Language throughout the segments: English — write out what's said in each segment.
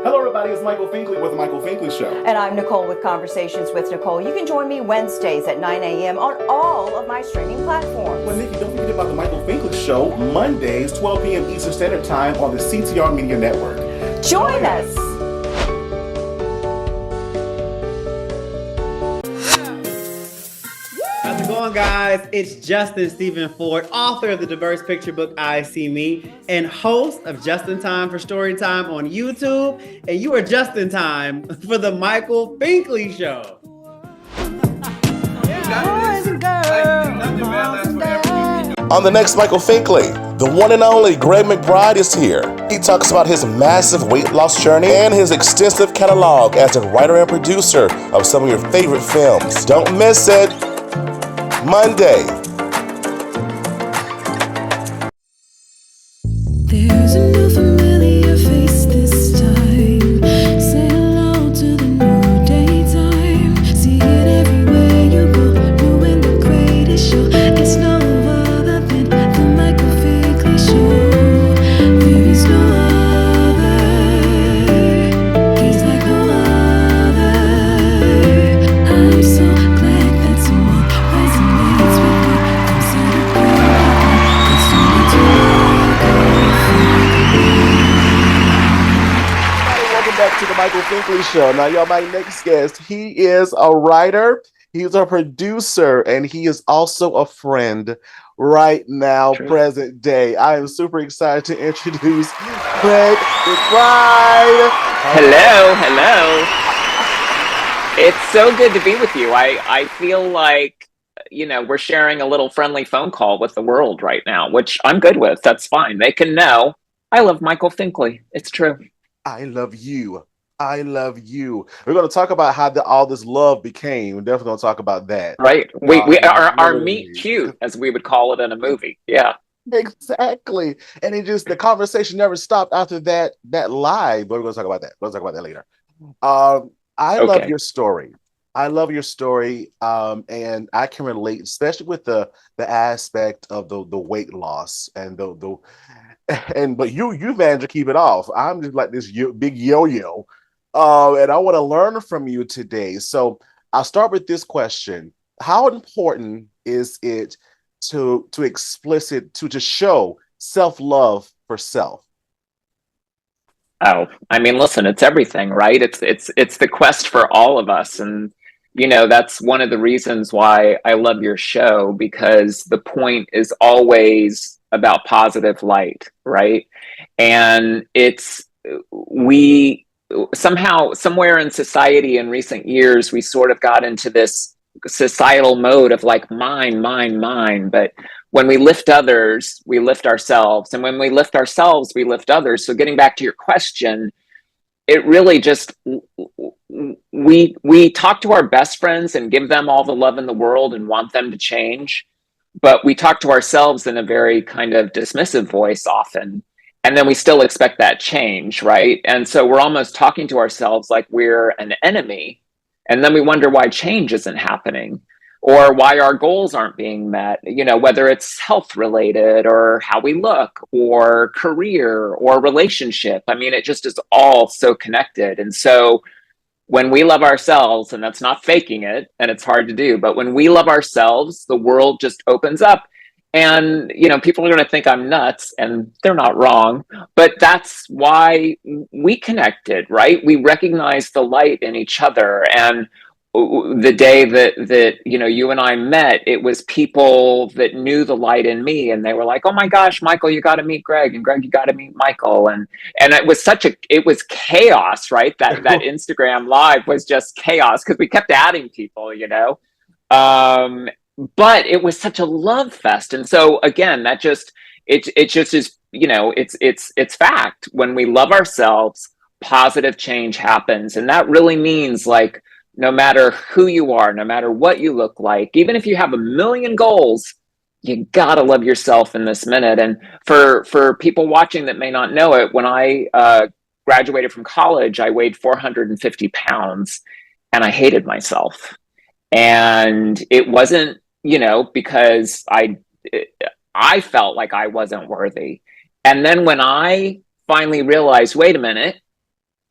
Hello, everybody. It's Michael Finkley with The Michael Finkley Show. And I'm Nicole with Conversations with Nicole. You can join me Wednesdays at 9 a.m. on all of my streaming platforms. Well, Nikki, don't forget about The Michael Finkley Show, Mondays, 12 p.m. Eastern Standard Time on the CTR Media Network. Join us. How's it going, guys? It's Justin Stephen Ford, author of the diverse picture book I See Me, and host of Just in Time for Storytime on YouTube. And you are just in time for the Michael Finkley Show. On the next Michael Finkley, the one and only Gregg McBride is here. He talks about his massive weight loss journey and his extensive catalog as a writer and producer of some of your favorite films. Don't miss it. Monday. There's a new familiar face this time. Say hello to the new daytime. See it everywhere you go. Doing the greatest show. It's no other than the Michael Finkley Show. There is no other. He's like no other. I'm so glad that someone resonates with me. I'm celebrating. It's only to Welcome back to the Michael Finkley Show. Now, y'all, my next guest, he is a writer, he's a producer, and he is also a friend right now, present day. I am super excited to introduce Gregg McBride. Hello. It's so good to be with you. I feel like, we're sharing a little friendly phone call with the world right now, which I'm good with. That's fine. They can know I love Michael Finkley. It's true. I love you. We're going to talk about how all this love became. We're definitely going to talk about that. Right. We our meet cute, as we would call it in a movie. Yeah. Exactly. And the conversation never stopped after that live. But we're going to talk about that. We'll talk about that later. I love your story. And I can relate, especially with the aspect of the weight loss and but you managed to keep it off. I'm just like this big yo-yo, and I want to learn from you today. So I'll start with this question: how important is it to show self-love for self? Oh, I mean, listen, it's everything, right? It's the quest for all of us. And, that's one of the reasons why I love your show, because the point is always about positive light, right? And we somehow, somewhere in society in recent years, we sort of got into this societal mode of like mine. But when we lift others, we lift ourselves. And when we lift ourselves, we lift others. So getting back to your question, it really just, we talk to our best friends and give them all the love in the world and want them to change. But we talk to ourselves in a very kind of dismissive voice often. And then we still expect that change, right? And so we're almost talking to ourselves like we're an enemy. And then we wonder why change isn't happening, or why our goals aren't being met, whether it's health related or how we look or career or relationship. I mean, it just is all so connected. And so when we love ourselves, and that's not faking it, and it's hard to do, but when we love ourselves, the world just opens up. And, people are going to think I'm nuts, and they're not wrong, but that's why we connected, right? We recognized the light in each other. And the day that you and I met, it was people that knew the light in me, and they were like, "Oh my gosh, Michael, you got to meet Gregg, and Gregg, you got to meet Michael." And it was it was chaos, right? That Instagram live was just chaos because we kept adding people, but it was such a love fest. And so again, that just it just is, it's fact. When we love ourselves, positive change happens. And that really means, like, no matter who you are, no matter what you look like, even if you have a million goals, you gotta love yourself in this minute. And for people watching that may not know it, when I graduated from college, I weighed 450 pounds and I hated myself. And it wasn't, because I felt like I wasn't worthy. And then when I finally realized, wait a minute,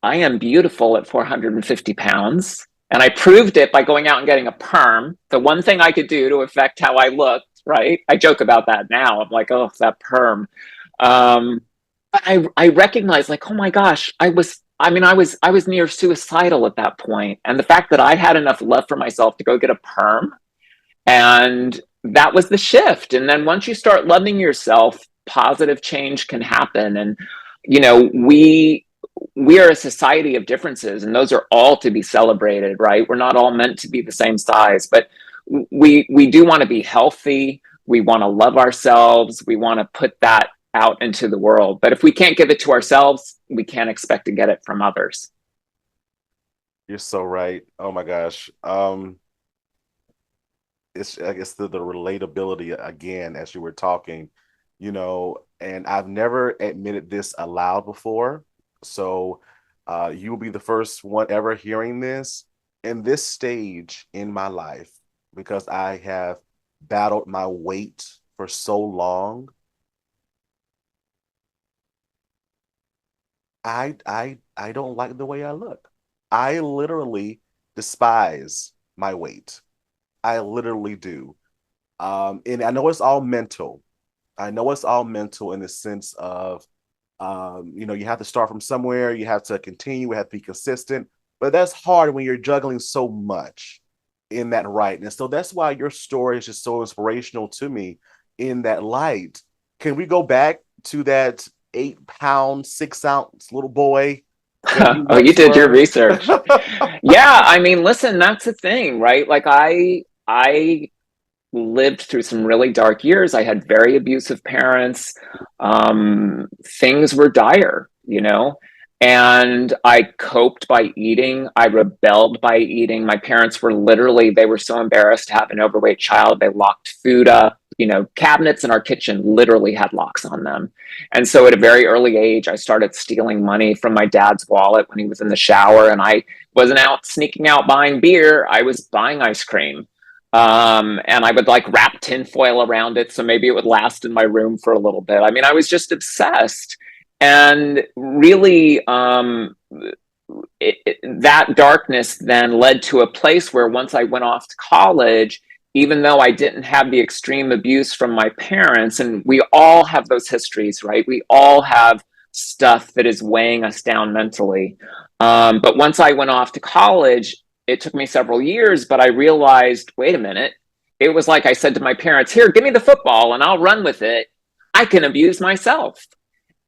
I am beautiful at 450 pounds. And I proved it by going out and getting a perm. The one thing I could do to affect how I looked, right? I joke about that now. I'm like, oh, that perm. But I recognized like, oh my gosh, I was near suicidal at that point. And the fact that I had enough love for myself to go get a perm, and that was the shift. And then once you start loving yourself, positive change can happen. And, you know, we are a society of differences, and those are all to be celebrated, right? We're not all meant to be the same size, but we do want to be healthy. We want to love ourselves. We want to put that out into the world. But if we can't give it to ourselves, we can't expect to get it from others. You're so right. Oh my gosh. It's, I guess, the relatability again, as you were talking, you know, and I've never admitted this aloud before. So you will be the first one ever hearing this in this stage in my life, because I have battled my weight for so long. I don't like the way I look. I literally despise my weight. I literally do. And I know it's all mental. I know it's all mental in the sense of, you know, you have to start from somewhere, you have to continue, you have to be consistent, but that's hard when you're juggling so much in that right. And so that's why your story is just so inspirational to me in that light. Can we go back to that 8 pound, 6 ounce little boy that you Oh, you once did your were? research. Yeah, I mean, listen, that's the thing, right? Like I lived through some really dark years. I had very abusive parents. Things were dire, you know, and I coped by eating. I rebelled by eating. My parents were literally, they were so embarrassed to have an overweight child. They locked food up. You know, cabinets in our kitchen literally had locks on them. And so at a very early age, I started stealing money from my dad's wallet when he was in the shower. And I wasn't out sneaking out buying beer. I was buying ice cream. And I would like wrap tinfoil around it so maybe it would last in my room for a little bit. I mean, I was just obsessed. And really, that darkness then led to a place where once I went off to college, even though I didn't have the extreme abuse from my parents, and we all have those histories, right? We all have stuff that is weighing us down mentally. But once I went off to college, it took me several years, but I realized, wait a minute. It was like I said to my parents, here, give me the football and I'll run with it. I can abuse myself.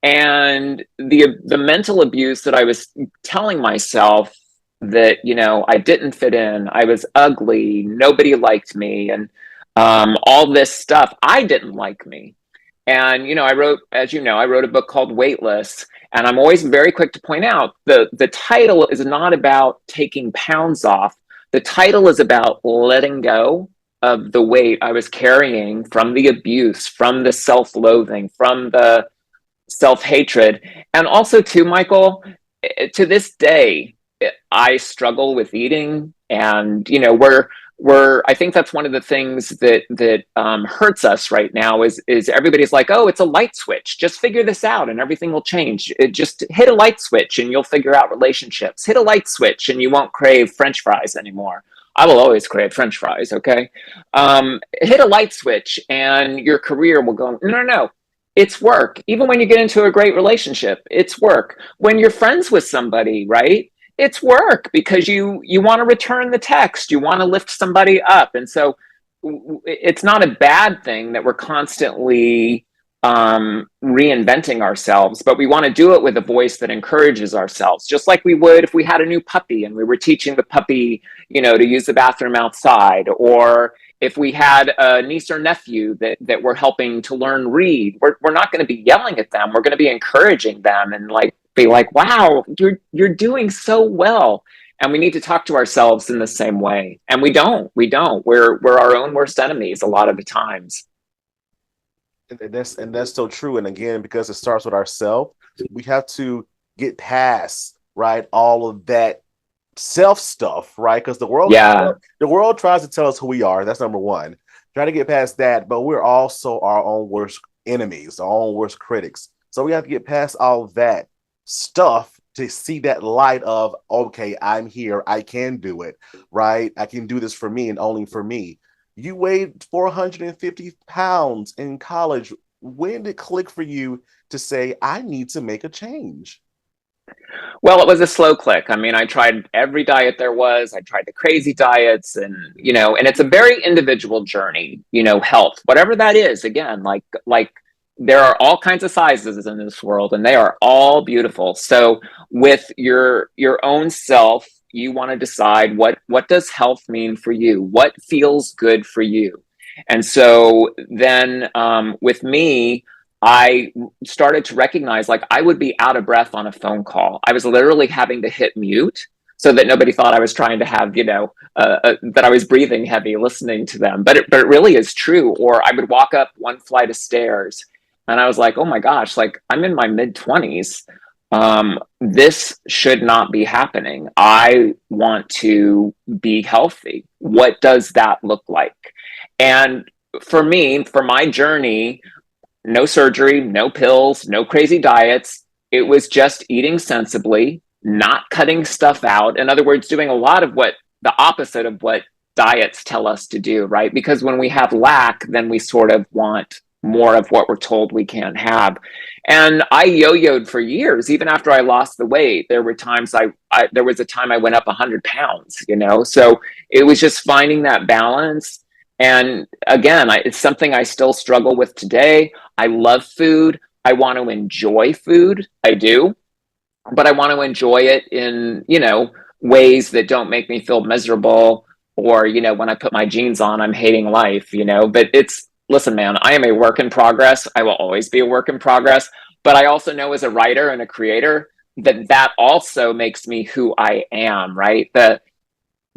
And the mental abuse that I was telling myself, that, you know, I didn't fit in, I was ugly, nobody liked me, and all this stuff, I didn't like me. And, you know, I wrote, as you know, I wrote a book called Weightless. And I'm always very quick to point out the title is not about taking pounds off. The title is about letting go of the weight I was carrying from the abuse, from the self-loathing, from the self-hatred. And also too, Michael, to this day, I struggle with eating. And, you know, we're I think that's one of the things that hurts us right now is everybody's like, oh, it's a light switch, just figure this out and everything will change. It just hit a light switch and you'll figure out relationships. Hit a light switch and you won't crave French fries anymore. I will always crave French fries. Okay. Hit a light switch and your career will go. No. It's work. Even when you get into a great relationship, it's work. When you're friends with somebody, right? It's work because you want to return the text, you want to lift somebody up. And so it's not a bad thing that we're constantly reinventing ourselves, but we want to do it with a voice that encourages ourselves, just like we would if we had a new puppy and we were teaching the puppy, you know, to use the bathroom outside, or if we had a niece or nephew that we're helping to learn read. We're not going to be yelling at them, we're going to be encouraging them and like be like, wow, you're doing so well. And we need to talk to ourselves in the same way. And we don't. We're our own worst enemies a lot of the times. And that's so true. And again, because it starts with ourselves, we have to get past, right, all of that self stuff, right? Because the world tries to tell us who we are. That's number one. Try to get past that, but we're also our own worst enemies, our own worst critics. So we have to get past all that stuff to see that light of, okay, I'm here, I can do it, right? I can do this for me and only for me. You weighed 450 pounds in college. When did it click for you to say, I need to make a change? Well, it was a slow click. I mean, I tried every diet there was. I tried the crazy diets, and and it's a very individual journey, health, whatever that is. Again, like there are all kinds of sizes in this world, and they are all beautiful. So with your own self, you want to decide what does health mean for you? What feels good for you? And so then with me, I started to recognize, like, I would be out of breath on a phone call. I was literally having to hit mute so that nobody thought I was trying to have, that I was breathing heavy listening to them. But it really is true. Or I would walk up one flight of stairs and I was like, oh my gosh, like, I'm in my mid-20s. This should not be happening. I want to be healthy. What does that look like? And for me, for my journey, no surgery, no pills, no crazy diets. It was just eating sensibly, not cutting stuff out. In other words, doing a lot of the opposite of what diets tell us to do, right? Because when we have lack, then we sort of want more of what we're told we can't have. And I yo-yoed for years. Even after I lost the weight, there were times there was a time I went up 100 pounds, So it was just finding that balance. And again, it's something I still struggle with today. I love food. I want to enjoy food. I do. But I want to enjoy it in, ways that don't make me feel miserable, or, when I put my jeans on, I'm hating life, But listen, man, I am a work in progress. I will always be a work in progress. But I also know, as a writer and a creator, that also makes me who I am, right?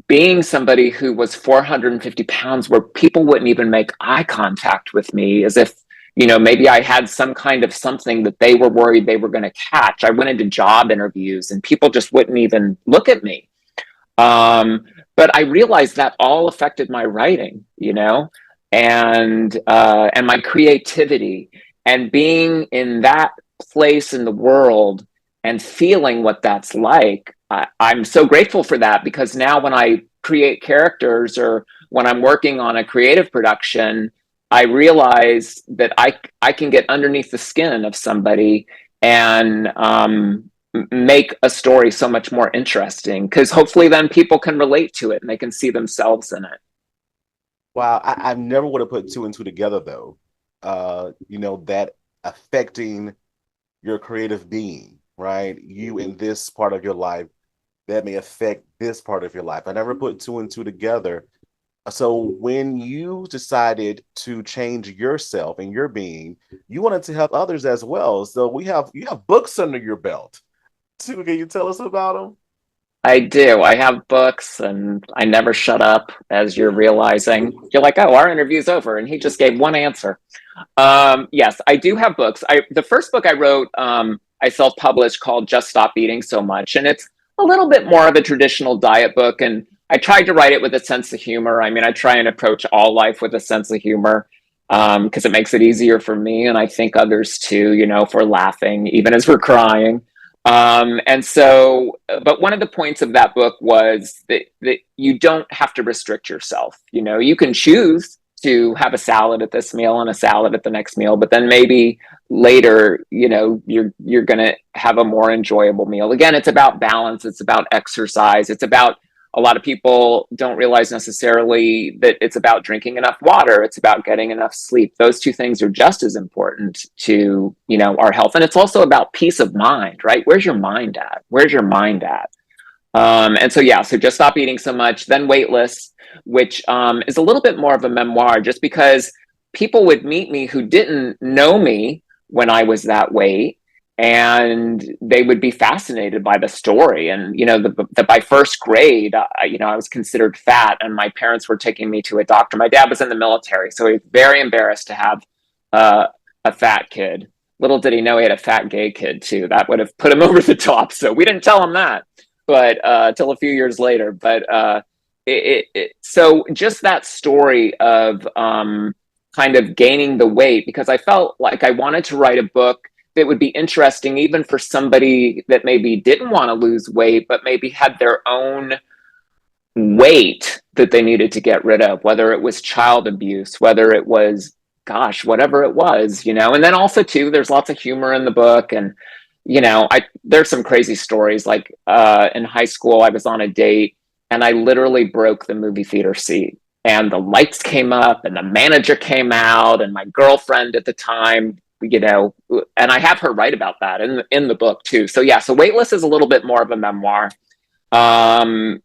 Being somebody who was 450 pounds, where people wouldn't even make eye contact with me, as if, maybe I had some kind of something that they were worried they were going to catch. I went into job interviews and people just wouldn't even look at me. But I realized that all affected my writing, and my creativity, and being in that place in the world and feeling what that's like. I'm so grateful for that, because now when I create characters, or when I'm working on a creative production, I realize that I can get underneath the skin of somebody and make a story so much more interesting, because hopefully then people can relate to it and they can see themselves in it. Wow, I never would have put two and two together, though. That affecting your creative being, right? You in this part of your life, that may affect this part of your life. I never put two and two together. So when you decided to change yourself and your being, you wanted to help others as well. So you have books under your belt too. Can you tell us about them? I do. I have books, and I never shut up, as you're realizing. You're like, oh, our interview's over, and he just gave one answer. Yes, I do have books. The first book I wrote, I self-published, called Just Stop Eating So Much. And it's a little bit more of a traditional diet book. And I tried to write it with a sense of humor. I mean, I try and approach all life with a sense of humor, because it makes it easier for me. And I think others too, if we're laughing, even as we're crying. But one of the points of that book was that you don't have to restrict yourself. You can choose to have a salad at this meal and a salad at the next meal, but then maybe later, you're going to have a more enjoyable meal. Again, it's about balance. It's about exercise. It's about, a lot of people don't realize necessarily that it's about drinking enough water. It's about getting enough sleep. Those two things are just as important to, our health. And it's also about peace of mind, right? Where's your mind at? Where's your mind at? So Just Stop Eating So Much, then Weightless, which is a little bit more of a memoir, just because people would meet me who didn't know me when I was that weight, and they would be fascinated by the story. And, by first grade, I was considered fat, and my parents were taking me to a doctor. My dad was in the military, so he was very embarrassed to have a fat kid. Little did he know he had a fat gay kid too. That would have put him over the top. So we didn't tell him that, but till a few years later. But so just that story of kind of gaining the weight, because I felt like I wanted to write a book that would be interesting even for somebody that maybe didn't want to lose weight, but maybe had their own weight that they needed to get rid of, whether it was child abuse, whether it was, gosh, whatever it was, you know. And then also too, there's lots of humor in the book. And, you know, there's some crazy stories. Like in high school, I was on a date and I literally broke the movie theater seat. And the lights came up and the manager came out and my girlfriend at the time, you know, and I have her write about that in the book too. So yeah, so Weightless is a little bit more of a memoir. And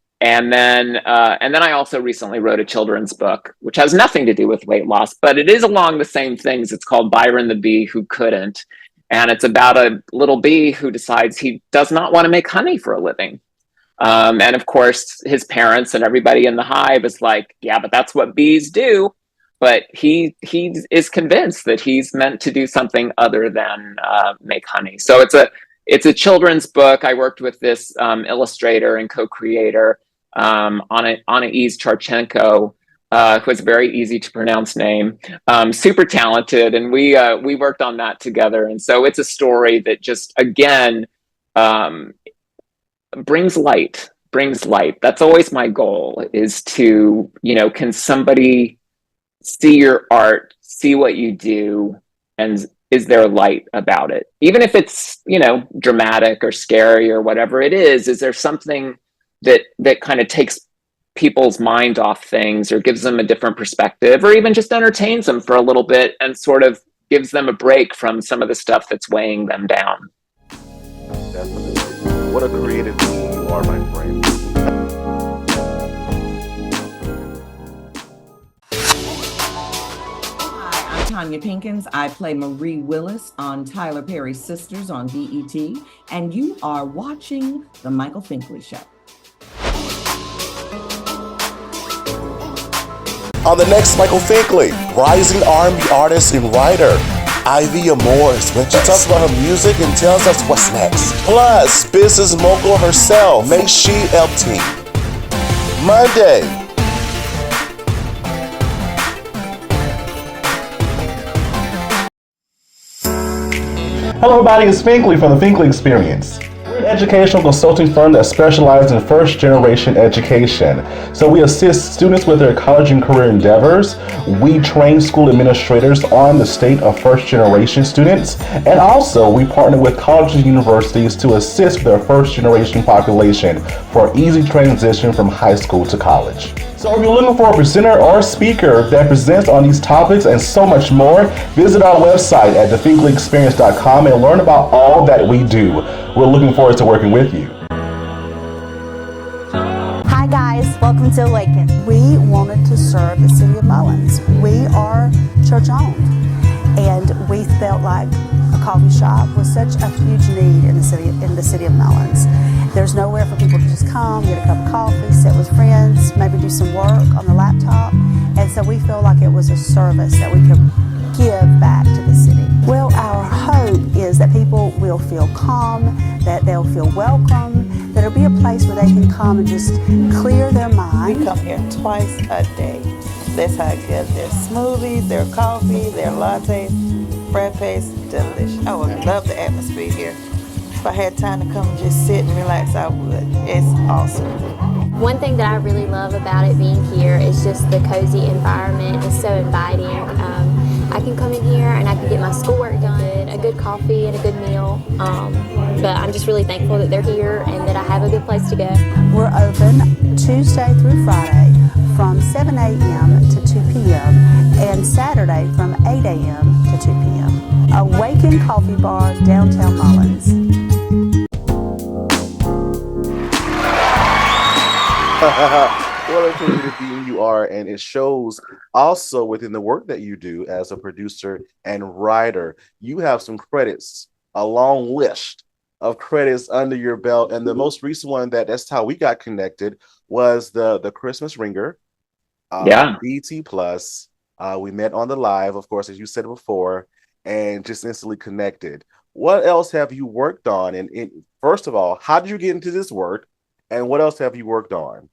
then I also recently wrote a children's book, which has nothing to do with weight loss, but it is along the same things. It's called Byron the Bee Who Couldn't. And it's about a little bee who decides he does not want to make honey for a living. And of course, his parents and everybody in the hive is like, yeah, but that's what bees do. But he is convinced that he's meant to do something other than make honey. So it's a children's book. I worked with this illustrator and co-creator, Anna Charchenko, who has a very easy to pronounce name, super talented, and we worked on that together. And so it's a story that just again brings light. That's always my goal, is to, you know, can somebody see your art, see what you do, and is there light about it? Even if it's, you know, dramatic or scary or whatever it is there something that kind of takes people's mind off things or gives them a different perspective or even just entertains them for a little bit and sort of gives them a break from some of the stuff that's weighing them down. Definitely. What a creative being you are, my friend. I'm Tanya Pinkins. I play Marie Willis on Tyler Perry's Sisters on BET, and you are watching The Michael Finkley Show. On the next Michael Finkley, rising R&B artist and writer, Ivy Amores, when she talks about her music and tells us what's next. Plus, business mogul herself, Macy Elpting. Monday. Hello everybody, it's Finkley from the Finkley Experience. We're an educational consulting firm that specializes in first generation education. So we assist students with their college and career endeavors. We train school administrators on the state of first generation students. And also we partner with colleges and universities to assist their first generation population for easy transition from high school to college. So if you're looking for a presenter or a speaker that presents on these topics and so much more, visit our website at thefinkleyexperience.com and learn about all that we do. We're looking forward to working with you. Hi guys, welcome to Awaken. We wanted to serve the city of Mullins. We are church owned, and we felt like a coffee shop was such a huge need in the city of Mullins. There's nowhere for people to just come, get a cup of coffee, sit with friends, maybe do some work on the laptop. And so we feel like it was a service that we could give back to the city. Well, our hope is that people will feel calm, that they'll feel welcome, that it'll be a place where they can come and just clear their mind. We come here twice a day. That's how good their smoothies, their coffee, their lattes, frappes, delicious. I would love the atmosphere here. If I had time to come and just sit and relax, I would. It's awesome. One thing that I really love about it being here is just the cozy environment. It's so inviting. I can come in here and I can get my schoolwork done, a good coffee and a good meal. But I'm just really thankful that they're here and that I have a good place to go. We're open Tuesday through Friday from 7 a.m. to 2 p.m. and Saturday from 8 a.m. to 2 p.m. Awaken Coffee Bar, downtown Mullins. What a creative being you are, and it shows also within the work that you do as a producer and writer. You have some credits, a long list of credits under your belt, and the most recent one that's how we got connected was the Christmas Ringer. BT Plus. We met on the live, of course, as you said before, and just instantly connected. What else have you worked on? And first of all, how did you get into this work? And what else have you worked on?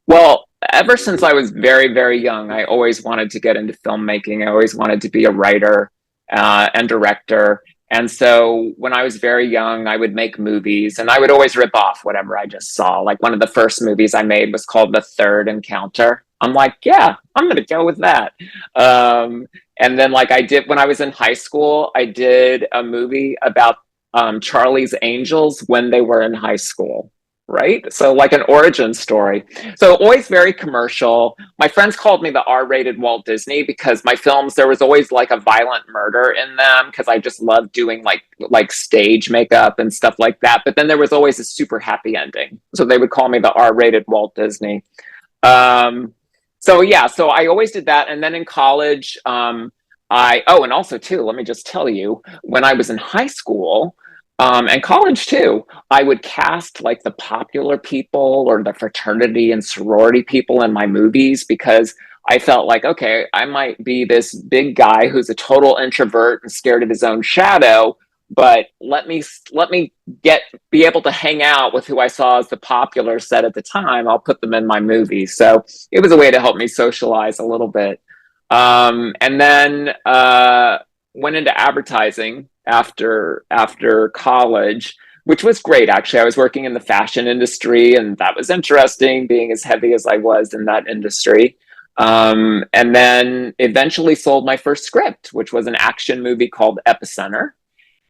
Well, ever since I was very, very young, I always wanted to get into filmmaking. I always wanted to be a writer and director. And so when I was very young, I would make movies and I would always rip off whatever I just saw. Like one of the first movies I made was called The Third Encounter. I'm like, yeah, I'm going to go with that. And then like I did, when I was in high school, I did a movie about Charlie's Angels when they were in high school. Right? So like an origin story. So always very commercial. My friends called me the R-rated Walt Disney because my films, there was always like a violent murder in them because I just loved doing like stage makeup and stuff like that. But then there was always a super happy ending. So they would call me the R-rated Walt Disney. So yeah, so I always did that. And then in college, and also too, let me just tell you, when I was in high school, and college too, I would cast like the popular people or the fraternity and sorority people in my movies because I felt like, okay, I might be this big guy who's a total introvert and scared of his own shadow, but let me be able to hang out with who I saw as the popular set at the time. I'll put them in my movie. So it was a way to help me socialize a little bit. And then went into advertising after college, which was great. Actually, I was working in the fashion industry, and that was interesting, being as heavy as I was in that industry. And then eventually sold my first script, which was an action movie called Epicenter.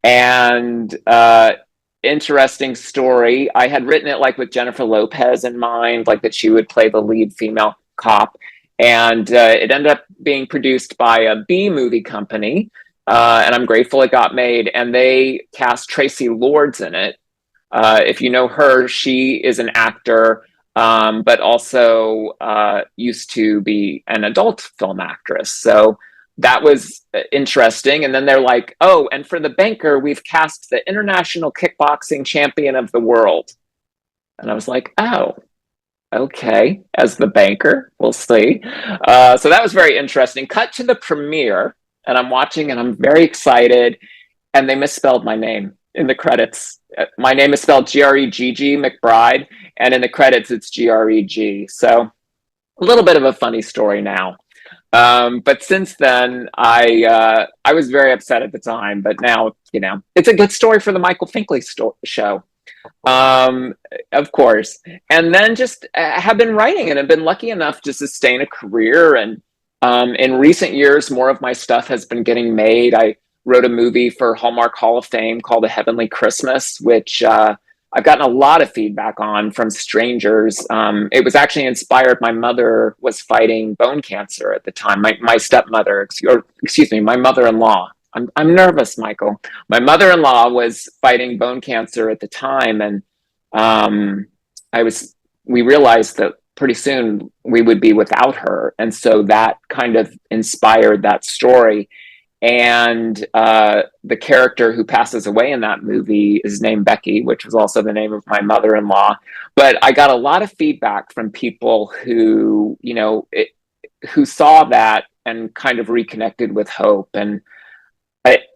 And interesting story. I had written it like with Jennifer Lopez in mind, like that she would play the lead female cop. And it ended up being produced by a B movie company. And I'm grateful it got made. And they cast Tracy Lords in it. If you know her, she is an actor, but also used to be an adult film actress. So that was interesting. And then they're like, oh, and for the banker, we've cast the international kickboxing champion of the world. And I was like, oh, okay, as the banker, we'll see. So that was very interesting. Cut to the premiere. And I'm watching and I'm very excited. And they misspelled my name in the credits. My name is spelled Gregg McBride. And in the credits, it's Greg. So a little bit of a funny story now. But since then, I was very upset at the time. But now, you know, it's a good story for the Michael Finkley show. Of course. And then just have been writing and have been lucky enough to sustain a career. And in recent years, more of my stuff has been getting made. I wrote a movie for Hallmark Hall of Fame called A Heavenly Christmas, which I've gotten a lot of feedback on from strangers. It was actually inspired. My mother was fighting bone cancer at the time. My stepmother, my mother-in-law. I'm nervous, Michael. My mother-in-law was fighting bone cancer at the time, and we realized that pretty soon we would be without her. And so that kind of inspired that story. And the character who passes away in that movie is named Becky, which was also the name of my mother-in-law. But I got a lot of feedback from people who, you know, who saw that and kind of reconnected with hope. And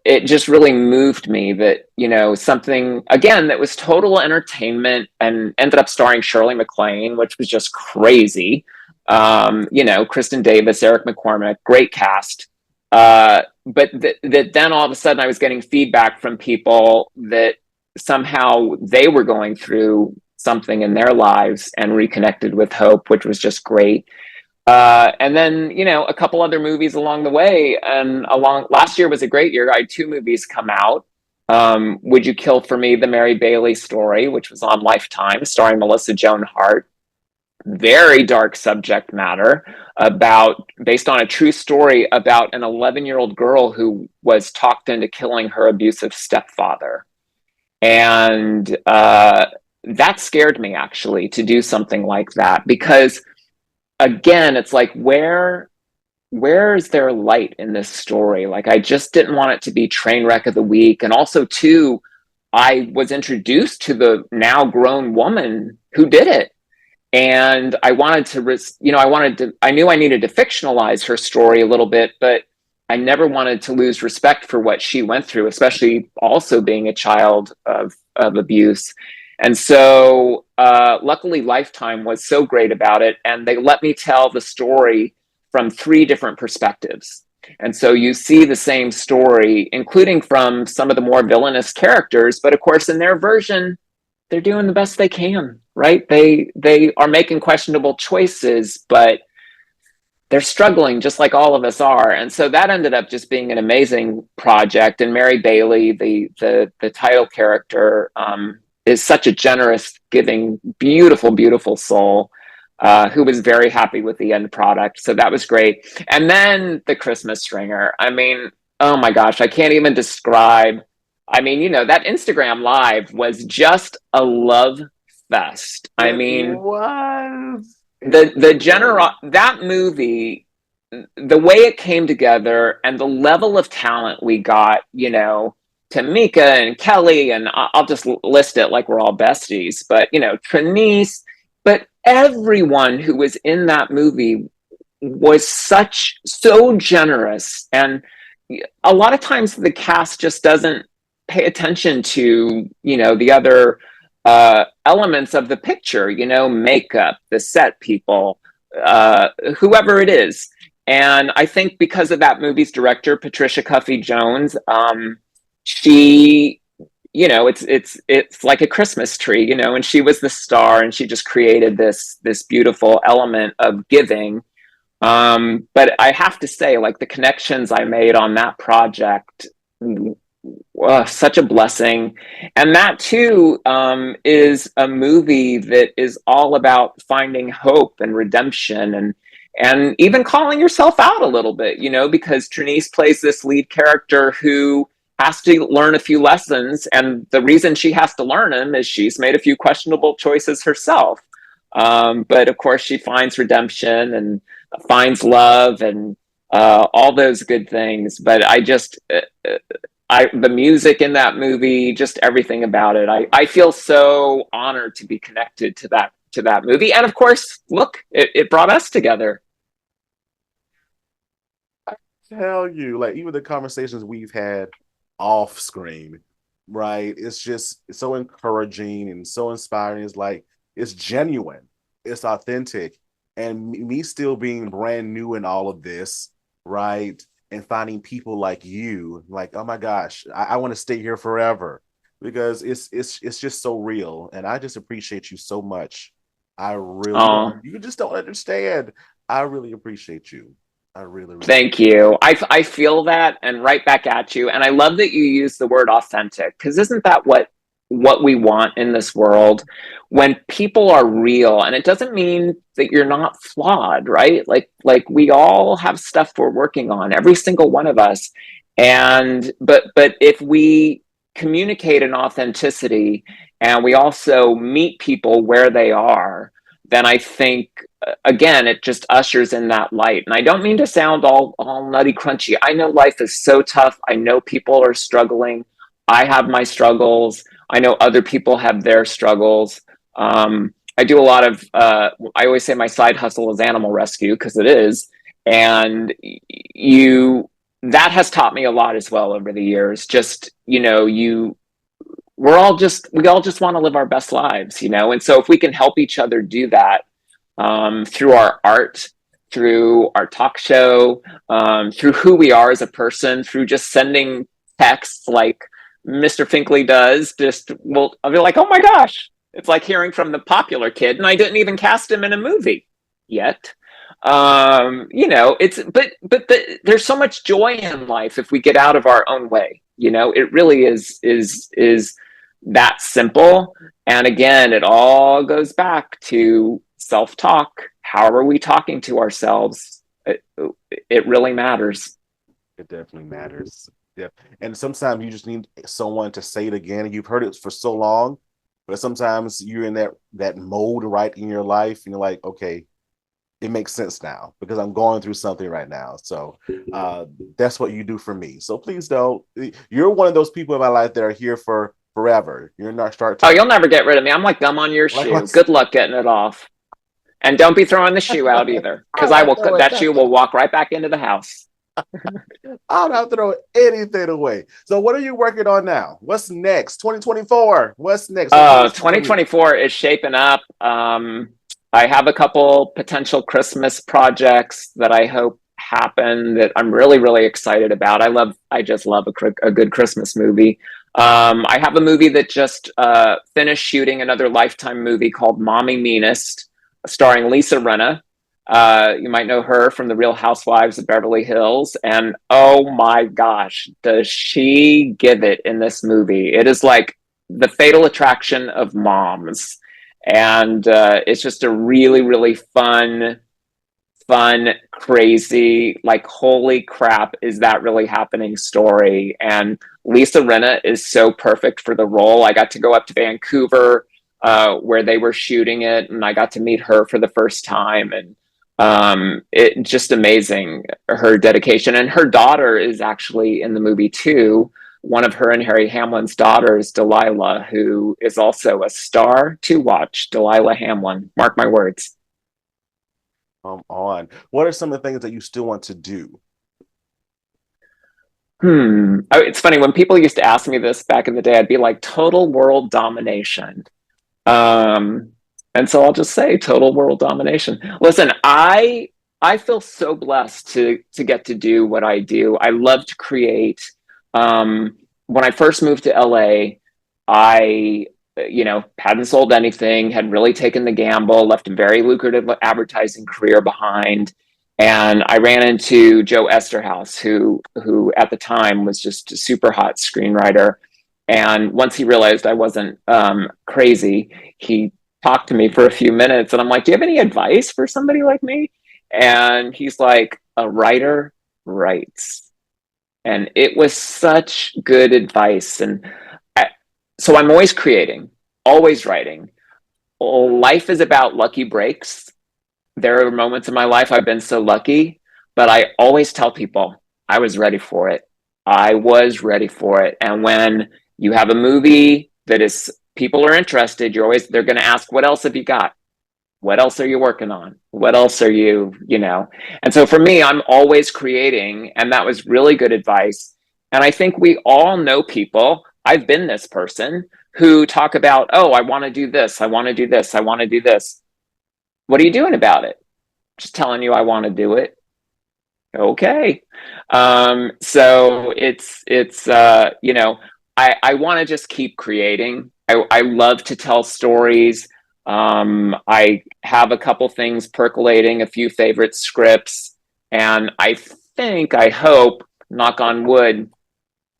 it just really moved me that, you know, something, again, that was total entertainment and ended up starring Shirley MacLaine, which was just crazy. You know, Kristen Davis, Eric McCormick, great cast. But that then all of a sudden I was getting feedback from people that somehow they were going through something in their lives and reconnected with hope, which was just great. And then, you know, a couple other movies along the way. And last year was a great year. I had 2 movies come out. Would You Kill for Me? The Mary Bailey Story, which was on Lifetime, starring Melissa Joan Hart. Very dark subject matter based on a true story about an 11-year-old girl who was talked into killing her abusive stepfather. And that scared me, actually, to do something like that, because again, it's like, where is there light in this story? Like, I just didn't want it to be train wreck of the week. And also, too, I was introduced to the now grown woman who did it. And I wanted to, I knew I needed to fictionalize her story a little bit, but I never wanted to lose respect for what she went through, especially also being a child of abuse. And so luckily Lifetime was so great about it. And they let me tell the story from 3 different perspectives. And so you see the same story, including from some of the more villainous characters, but of course in their version, they're doing the best they can, right? They are making questionable choices, but they're struggling just like all of us are. And so that ended up just being an amazing project. And Mary Bailey, the title character, is such a generous, giving, beautiful, beautiful soul, who was very happy with the end product. So that was great. And then the Christmas stringer. I mean, oh my gosh, I can't even describe. I mean, you know, that Instagram live was just a love fest. I mean, was that movie, the way it came together and the level of talent we got, you know, Tamika and Kelly, and I'll just list it like we're all besties, but you know, Trinice, but everyone who was in that movie was so generous. And a lot of times the cast just doesn't pay attention to, you know, the other elements of the picture, you know, makeup, the set people, whoever it is. And I think because of that movie's director, Patricia Cuffy Jones, she, you know, it's like a Christmas tree, you know, and she was the star, and she just created this beautiful element of giving. But I have to say, like, the connections I made on that project, such a blessing. And that too is a movie that is all about finding hope and redemption, and even calling yourself out a little bit, you know, because Trinice plays this lead character who has to learn a few lessons, and the reason she has to learn them is she's made a few questionable choices herself. But of course, she finds redemption and finds love and all those good things. But I just, the music in that movie, just everything about it. I feel so honored to be connected to that movie, and of course, look, it brought us together. I tell you, like, even the conversations we've had off screen, right? It's just so encouraging and so inspiring. It's like, it's genuine, it's authentic, and me still being brand new in all of this, right? And finding people like you, like, oh my gosh, I want to stay here forever, because it's just so real, and I just appreciate you so much. I really, you just don't understand. I really appreciate you. I really Thank you. I feel that, and right back at you. And I love that you use the word authentic, because isn't that what we want in this world? When people are real, and it doesn't mean that you're not flawed, right? Like we all have stuff we're working on, every single one of us. And but if we communicate an authenticity, and we also meet people where they are, then I think, again, it just ushers in that light. And I don't mean to sound all nutty crunchy. I know life is so tough. I know people are struggling. I have my struggles. I know other people have their struggles. I do a lot of, I always say my side hustle is animal rescue, because it is. And that has taught me a lot as well over the years. Just, you know, we all just want to live our best lives, you know? And so if we can help each other do that, through our art, through our talk show, through who we are as a person, through just sending texts like Mr. Finkley does, I'll be like, oh my gosh, it's like hearing from the popular kid, and I didn't even cast him in a movie yet. You know, there's so much joy in life if we get out of our own way. You know, it really is that simple. And again, it all goes back to self-talk. How are we talking to ourselves? It really matters. It definitely matters. Yeah. And sometimes you just need someone to say it again. And you've heard it for so long, but sometimes you're in that mode right in your life, and you're like, okay, it makes sense now, because I'm going through something right now. So that's what you do for me. So please don't. You're one of those people in my life that are here for forever. You're not you'll never get rid of me. I'm like gum on your shoe. Good luck getting it off. And don't be throwing the shoe out either, because that shoe will walk right back into the house. I'll not throw anything away. So what are you working on now? What's next? 2024. What's next? 2024 is shaping up. I have a couple potential Christmas projects that I hope happen that I'm really, really excited about. I just love a good Christmas movie. I have a movie that just finished shooting, another Lifetime movie called Mommy Meanest, starring Lisa Rinna. You might know her from The Real Housewives of Beverly Hills. And oh my gosh, does she give it in this movie? It is like the fatal attraction of moms. And it's just a really, really fun, crazy, like, holy crap, is that really happening story. And Lisa Rinna is so perfect for the role. I got to go up to Vancouver where they were shooting it, and I got to meet her for the first time. And it just amazing, her dedication. And her daughter is actually in the movie too. One of her and Harry Hamlin's daughters, Delilah, who is also a star to watch. Delilah Hamlin, mark my words. On. What are some of the things that you still want to do? It's funny, when people used to ask me this back in the day, I'd be like, total world domination. And so I'll just say total world domination. Listen, I feel so blessed to get to do what I do. I love to create. When I first moved to LA, I hadn't sold anything, had really taken the gamble, left a very lucrative advertising career behind. And I ran into Joe Esterhaus, who at the time was just a super hot screenwriter. And once he realized I wasn't crazy, he talked to me for a few minutes, and I'm like, do you have any advice for somebody like me? And he's like, a writer writes. And it was such good advice. And so I'm always creating, always writing. Life is about lucky breaks. There are moments in my life I've been so lucky, but I always tell people I was ready for it. I was ready for it. And when you have a movie that is, people are interested, they're going to ask, what else have you got? What else are you working on? What else are you? And so for me, I'm always creating, and that was really good advice. And I think we all know people, I've been this person, who talk about, oh, I want to do this, I want to do this, I want to do this. What are you doing about it? Just telling you I want to do it. Okay. So it's I want to just keep creating. I love to tell stories. I have a couple things percolating, a few favorite scripts, and I hope, knock on wood,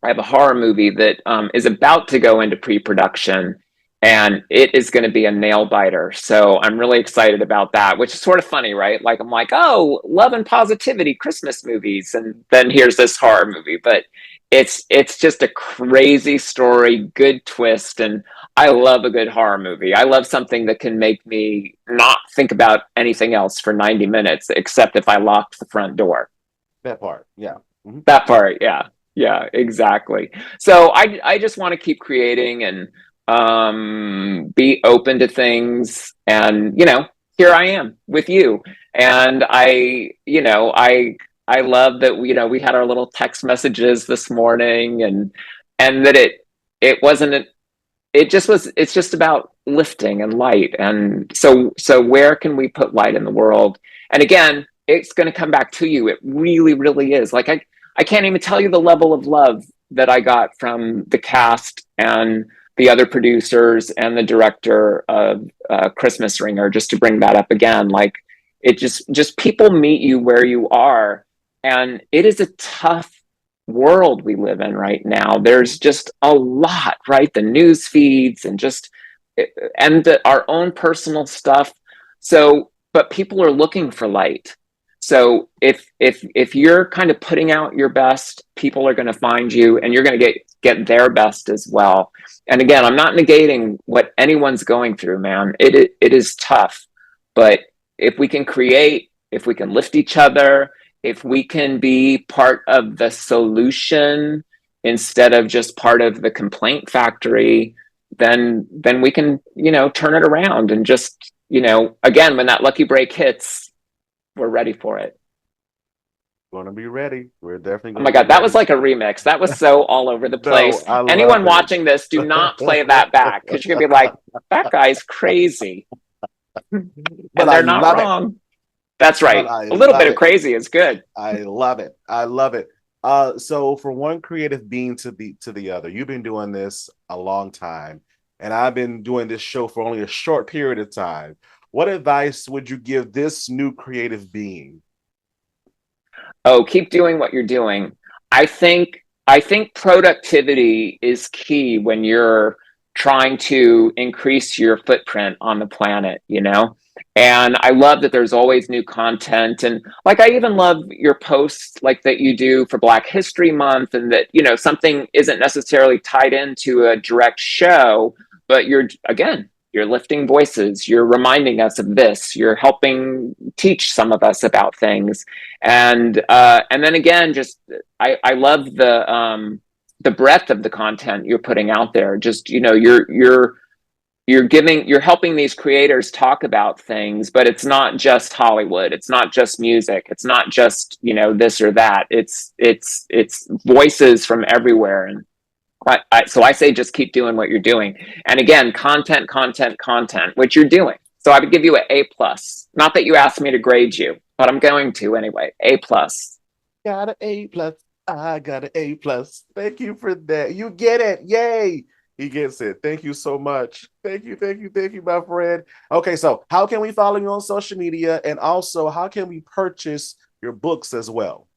I have a horror movie that is about to go into pre-production, and it is going to be a nail biter. So I'm really excited about that, which is sort of funny, right? Like, I'm like, oh, love and positivity, Christmas movies, and then here's this horror movie. But it's just a crazy story, good twist, and I love a good horror movie. I love something that can make me not think about anything else for 90 minutes, except if I locked the front door. That part, yeah. Mm-hmm. That part, yeah. Yeah, exactly. So I just want to keep creating and be open to things. And, here I am with you. And I love that, we had our little text messages this morning, and that it's just about lifting and light. And so where can we put light in the world? And again, it's going to come back to you. It really, really is. Like, I can't even tell you the level of love that I got from the cast and the other producers and the director of Christmas Ringer, just to bring that up again. Like, it just people meet you where you are. And it is a tough world we live in right now. There's just a lot, right? The news feeds and our own personal stuff. So, but people are looking for light. So if you're kind of putting out your best, people are going to find you, and you're going to get their best as well. And again, I'm not negating what anyone's going through, man. It is tough, but if we can create, if we can lift each other, if we can be part of the solution instead of just part of the complaint factory, then we can, turn it around and just, again, when that lucky break hits, we're ready for it. Gonna be ready. We're definitely Oh my God, that was like a remix. That was so all over the place. Anyone watching this, do not play that back, because you're gonna be like, that guy's crazy. And they're not wrong. That's right. I A little love bit of it. crazy is good. I love it. I love it. So from one creative being to the other, you've been doing this a long time, and I've been doing this show for only a short period of time. What advice would you give this new creative being? Oh, keep doing what you're doing. I think productivity is key when you're trying to increase your footprint on the planet, you know? And I love that there's always new content. And like, I even love your posts like that you do for Black History Month, and that, you know, something isn't necessarily tied into a direct show, but you're lifting voices, you're reminding us of this, you're helping teach some of us about things. And then again, just I love the breadth of the content you're putting out there. Just, you know, you're helping these creators talk about things, but it's not just Hollywood, it's not just music, it's not just, you know, this or that. It's voices from everywhere. And so I say just keep doing what you're doing. And again, content, which you're doing. So I would give you an A+. Not that you asked me to grade you, but I'm going to anyway. A+. Got an A+. I got an A+. Thank you for that. You get it. Yay. He gets it. Thank you so much. Thank you, my friend. Okay, so how can we follow you on social media? And also, how can we purchase your books as well?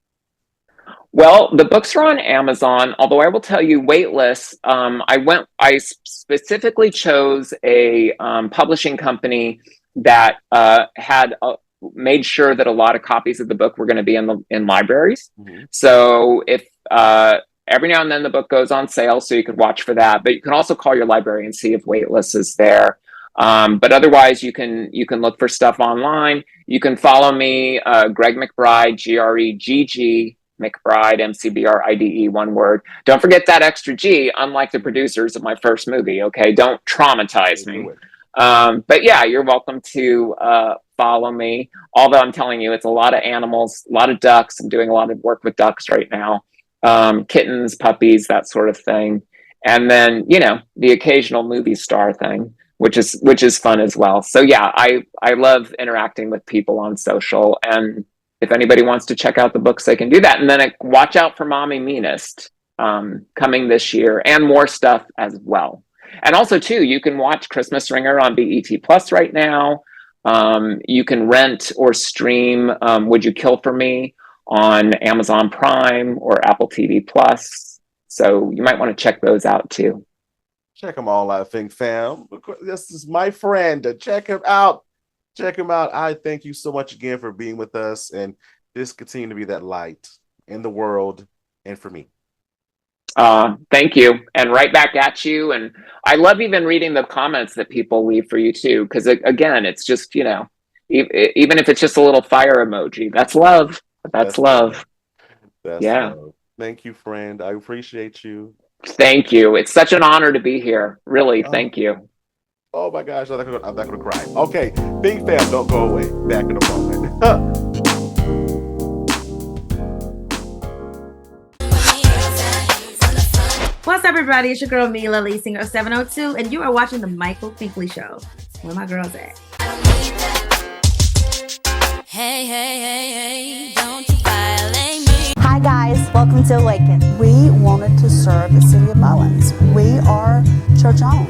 Well, the books are on Amazon, although I will tell you, waitlist. I specifically chose a publishing company that had made sure that a lot of copies of the book were going to be in libraries. Mm-hmm. So if every now and then the book goes on sale, so you could watch for that. But you can also call your library and see if waitlist is there. But otherwise, you can look for stuff online. You can follow me, Gregg McBride, Gregg McBride, McBride, one word. Don't forget that extra G, unlike the producers of my first movie, okay? Don't traumatize me. But yeah, you're welcome to follow me. Although I'm telling you, it's a lot of animals, a lot of ducks. I'm doing a lot of work with ducks right now. Kittens, puppies, that sort of thing. And then, you know, the occasional movie star thing, which is fun as well. So yeah, I love interacting with people on social, and if anybody wants to check out the books, they can do that. And then watch out for Mommy Meanest coming this year, and more stuff as well. And also, too, you can watch Christmas Ringer on BET Plus right now. You can rent or stream Would You Kill for Me on Amazon Prime or Apple TV Plus. So you might want to check those out, too. Check them all out, Think Fam. This is my friend. Check him out. Check him out. I thank you so much again for being with us, and just continue to be that light in the world and for me. Thank you. And right back at you. And I love even reading the comments that people leave for you too. Because again, it's just, you know, even if it's just a little fire emoji, that's love. That's love. That's love. Thank you, friend. I appreciate you. Thank you. It's such an honor to be here. Really. Thank you. Oh my gosh, I'm not gonna cry. Okay, Think Fam, don't go away. Back in a moment. What's up, everybody? It's your girl Mila, lead singer of 702, and you are watching the Michael Finkley Show. Where my girls at? Hey, don't you violate me. Hi guys, welcome to Awaken. We wanted to serve the city of Mullins. We are church owned,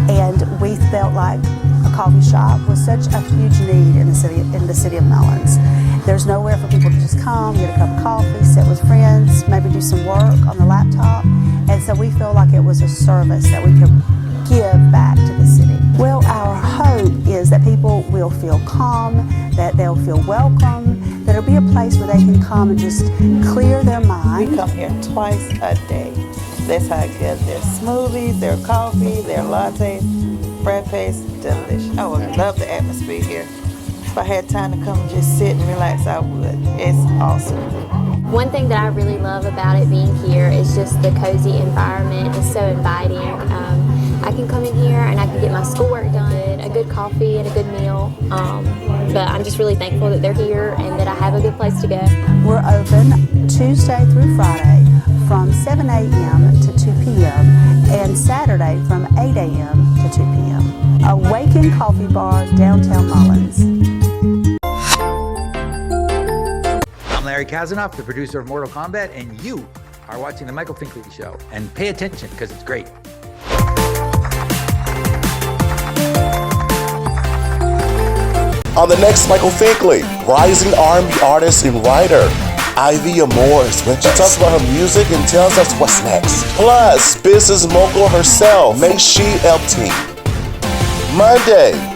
and we felt like a coffee shop was such a huge need in the city of Mullins. There's nowhere for people to just come, get a cup of coffee, sit with friends, maybe do some work on the laptop. And so we feel like it was a service that we could give back to the city. Well, our hope is that people will feel calm, that they'll feel welcome, that it'll be a place where they can come and just clear their mind. We come here twice a day. That's how good their smoothies, their coffee, their lattes, frappes, delicious. I would love the atmosphere here. If I had time to come and just sit and relax, I would. It's awesome. One thing that I really love about it being here is just the cozy environment. It's so inviting. I can come in here and I can get my schoolwork done, a good coffee and a good meal. But I'm just really thankful that they're here and that I have a good place to go. We're open Tuesday through Friday from 7 a.m. to 2 p.m. and Saturday from 8 a.m. to 2 p.m. Awaken Coffee Bar, downtown Mullins. Gary Kazanoff, the producer of Mortal Kombat, and you are watching The Michael Finkley Show. And pay attention because it's great. On the next Michael Finkley, rising R&B artist and writer, Ivy Amores, when she talks about her music and tells us what's next. Plus, business mogul herself, May She Elpting. Monday,